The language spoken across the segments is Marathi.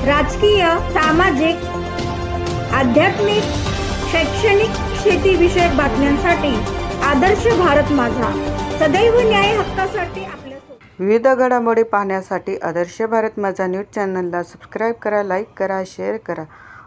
राजकीय, सामाजिक, आध्यात्मिक, शैक्षणिक, शेतीविषयक बातम्यांसाठी आदर्श भारत माझा सदैव न्याय हक्कासाठी आपल्यासोबत. विविध घडामोडी पाहण्यासाठी आदर्श भारत माझा न्यूज चॅनलला सबस्क्राईब करा, लाईक करा, शेअर करा.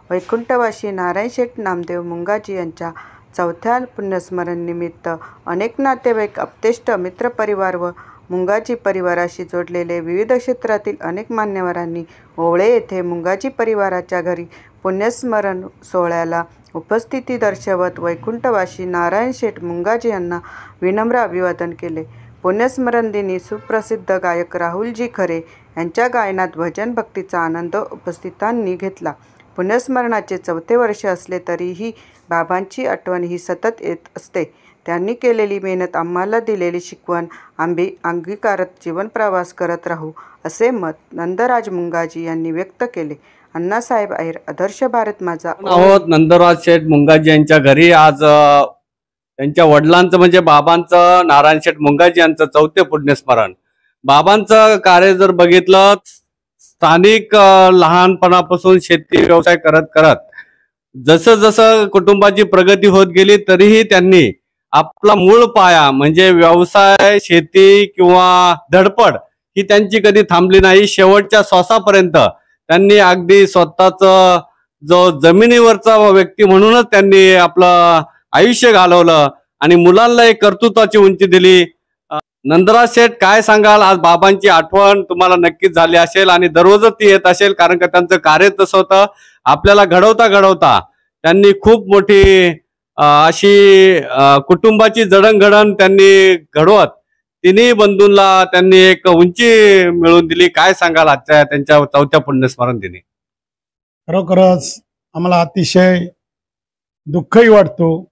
वैकुंठवासी नारायण शेठ नामदेव मुंगाजी यांच्या 4थ्या पुण्यस्मरण निमित्त अनेक नातेवाईक, आप्तेष्ट, मित्रपरिवार व मुंगाजी परिवाराशी जोडलेले विविध क्षेत्रातील अनेक मान्यवरांनी ओवळे येथे मुंगाजी परिवाराच्या घरी पुण्यस्मरण सोहळ्याला उपस्थिती दर्शवत वैकुंठवासी नारायण शेठ मुंगाजी यांना विनम्र अभिवादन केले. पुण्यस्मरण दिनी सुप्रसिद्ध गायक राहुलजी खरे यांच्या गायनात भजन भक्तीचा आनंद उपस्थितांनी घेतला. पुण्यस्मरणाचे 4थे वर्ष असले तरीही बाबांची आठवण ही सतत येत असते. त्यांनी केलेली मेहनत, आम्हाला दिलेली शिकवण आम्ही अंगीकारत जीवनप्रवास करत राहू, असे मत नंदराज मुंगाजी यांनी व्यक्त केले. अण्णासाहेब अहिर, आदर्श भारत माझा. आहोत नंदराज शेठ मुंगाजी यांच्या घरी. आज त्यांच्या वडिलांचं म्हणजे बाबांचं, नारायण शेठ मुंगाजी यांचं 4थे पुण्यस्मरण. बाबांचं कार्य जर बघितलं, स्थानिक लहानपणापासून शेती व्यवसाय करत करत जसं जसं कुटुंबाची प्रगती होत गेली तरीही त्यांनी आपला मूळ पाया म्हणजे व्यवसाय, शेती किंवा धडपड ही त्यांची कधी थांबली नाही. शेवटच्या श्वासापर्यंत त्यांनी अगदी स्वतःच जो जमिनीवरचा व्यक्ती म्हणूनच त्यांनी आपलं आयुष्य घालवलं आणि मुलांना एक कर्तृत्वाची उंची दिली. नंदराज शेठ, काय सांगाल? आज बाबांची आठवण तुम्हाला नक्कीच झाली असेल आणि दररोजच ती येत असेल, कारण का त्यांचं कार्य तसं होतं. आपल्याला घडवता घडवता त्यांनी खूप मोठी अशी कुटुंबाची जडणघडण त्यांनी घडवत तिन्ही बंधूंना त्यांनी एक उंची मिळवून दिली. काय सांगाल आजच्या त्यांच्या 4थ्या पुण्यस्मरण दिनी? खरोखरच आम्हाला अतिशय दुःखही वाटतो.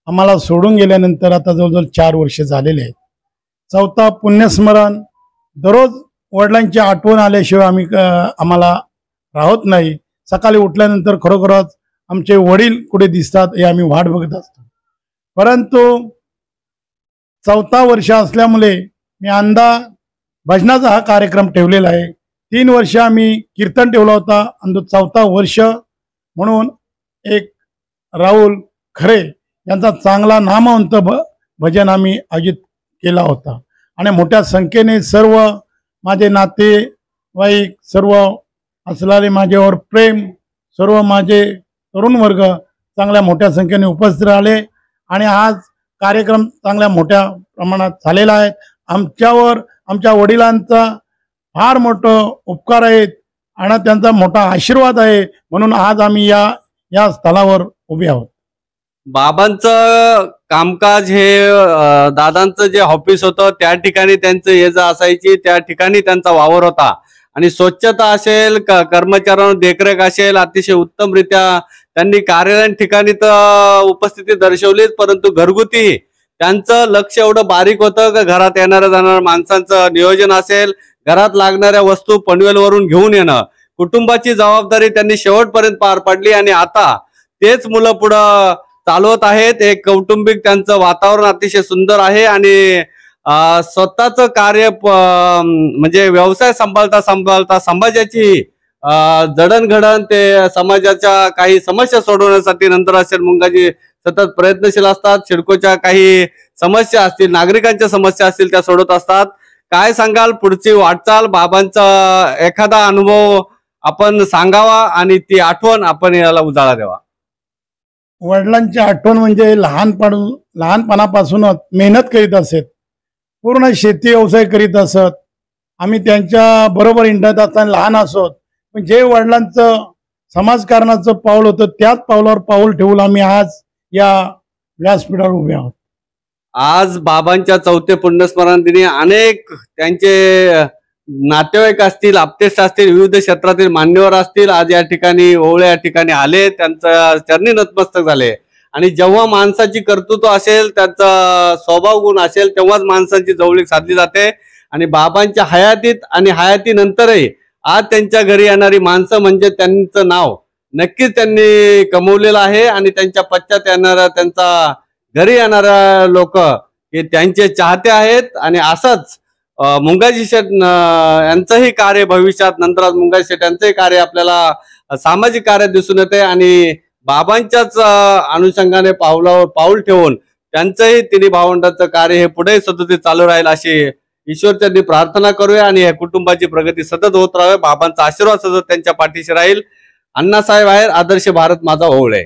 आम्हाला सोडून गेल्यानंतर आता जवळजवळ 4 वर्ष झालेले आहेत. 4था पुण्यस्मरण दररोज वडिलांची आठवण आल्याशिवाय आम्हाला राहत नाही. सकाळी उठल्यानंतर खरोखरच आमचे वडील कुठे दिसतात हे आम्ही वाट बघत असतो. परंतु 4था वर्ष असल्यामुळे मी भजनाचा हा कार्यक्रम ठेवलेला आहे. 3 वर्ष आम्ही कीर्तन ठेवला होता आणि 4था वर्ष म्हणून एक राहुल खरे यांचा चांगला नामवंत भजन आम्ही आयोजित केला होता. आणि मोठ्या संख्येने सर्व माझे नातेवाईक, सर्व असलेले माझ्यावर प्रेम, सर्व माझे तरुण वर्ग चांगल्या मोठ्या संख्येने उपस्थित राहिले आणि आज कार्यक्रम चांगल्या मोठ्या प्रमाणात झालेला आहे. आमच्यावर आमच्या वडिलांचा फार मोठं उपकार आहेत आणि त्यांचा मोठा आशीर्वाद आहे, म्हणून आज आम्ही या स्थळावर उभे आहोत. बाबांचं कामकाज हे दादांचं जे ऑफिस होतं त्या ठिकाणी त्यांचं ये जा असायची, त्या ठिकाणी त्यांचा वावर होता आणि स्वच्छता असेल, कर्मचाऱ्यांवर देखरेख असेल, अतिशय उत्तमरित्या त्यांनी कार्यालयीन ठिकाणी तर उपस्थिती दर्शवलीच, परंतु घरगुती त्यांचं लक्ष एवढं बारीक होतं की घरात येणाऱ्या जाणाऱ्या माणसांचं नियोजन असेल, घरात लागणाऱ्या वस्तू पनवेलवरून घेऊन येणं, कुटुंबाची जबाबदारी त्यांनी शेवटपर्यंत पार पाडली आणि आता तेच मुलं पुढं चालवत आहेत. एक कौटुंबिक त्यांचं वातावरण अतिशय सुंदर आहे आणि स्वतःच कार्य म्हणजे व्यवसाय सांभाळता सांभाळता समाजाची जडणघडण, ते समाजाच्या काही समस्या सोडवण्यासाठी नंदराज शेठ मुंगाजी सतत प्रयत्नशील असतात. सिडकोच्या काही समस्या असतील, नागरिकांच्या समस्या असतील, त्या सोडवत असतात. काय सांगाल पुढची वाटचाल? बाबांचा एखादा अनुभव आपण सांगावा आणि ती आठवण आपण याला उजाळा द्यावा. वडिलांची आठवण म्हणजे लहानपणापासूनच मेहनत करीत असत, पूर्ण शेती व्यवसाय करीत असत. आम्ही त्यांच्या बरोबर इंटत असताना लहान असत, पण जे वडिलांचं समाजकारणाचं पाऊल होतं त्याच पावलावर पाऊल ठेवून आम्ही आज या व्यासपीठावर उभे आहोत. आज बाबांच्या 4थे पुण्यस्मरण दिनी अनेक त्यांचे नातेवाईक असतील, आप्तेष्ट असतील, विविध क्षेत्रातील मान्यवर असतील, आज या ठिकाणी ओवळे या ठिकाणी आले, त्यांच्या चरणी नतमस्तक झाले. आणि जेव्हा माणसाची कर्तृत्व असेल, त्याचा स्वभाव गुण असेल, तेव्हाच माणसांची जवळीक साधली जाते. आणि बाबांच्या हयातीत आणि हयातीनंतरही आज त्यांच्या घरी येणारी माणसं म्हणजे त्यांचं नाव नक्कीच त्यांनी कमवलेलं आहे आणि त्यांच्या पश्चात येणाऱ्या, त्यांचा घरी येणाऱ्या लोक हे त्यांचे चाहते आहेत. आणि असंच मुंगाजी शेठ यांचंही कार्य भविष्यात नंतर मुंगाजी शेठ यांचंही कार्य आपल्याला सामाजिक कार्य दिसून येते आणि बाबांच्याच अनुषंगाने पावलावर पाऊल ठेवून त्यांचंही तिन्ही भावंडांचं कार्य हे पुढे सतत चालू राहील अशी ईश्वरचरणी प्रार्थना करूया आणि या कुटुंबाची प्रगती सतत होत राहावी. बाबांचा आशीर्वाद सतत त्यांच्या पाठीशी राहील. अण्णासाहेब आहेर, आदर्श भारत माझा ओळ आहे.